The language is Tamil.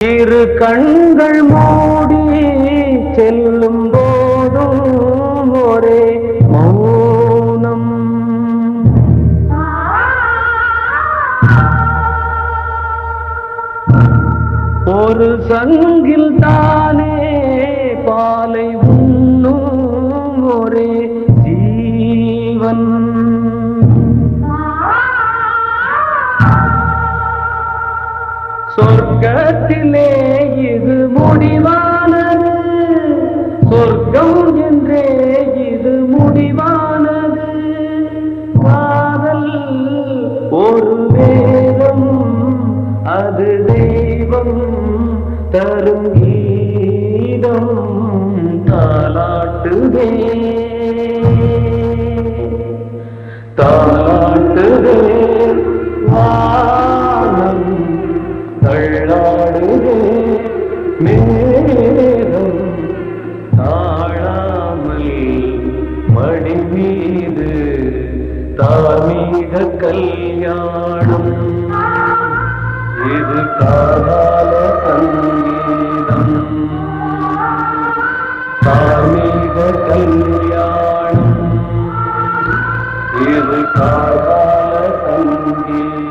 இரு கண்கள் மூடி செல்லும் போதும் ஒரே மௌனம். ஒரு சங்கில் தானே பாலை உண்ணும் ஒரே ஜீவன். சொர்க்கத்திலே இது முடிவானது, சொர்க்கம் என்றே இது முடிவானது. காதல் ஒரு வேதம், அது தெய்வம் தரும் கீதம். தாலாட்டுதே தாலாட்டுதே வானம், தள்ளாடுதே மேகம் தாழாமல் மடி மீது. தார்மீக கல்யாணம் இது காதால சங்கீதம். தார்மீக கல்யாணம் இது காதால சங்கீதம்.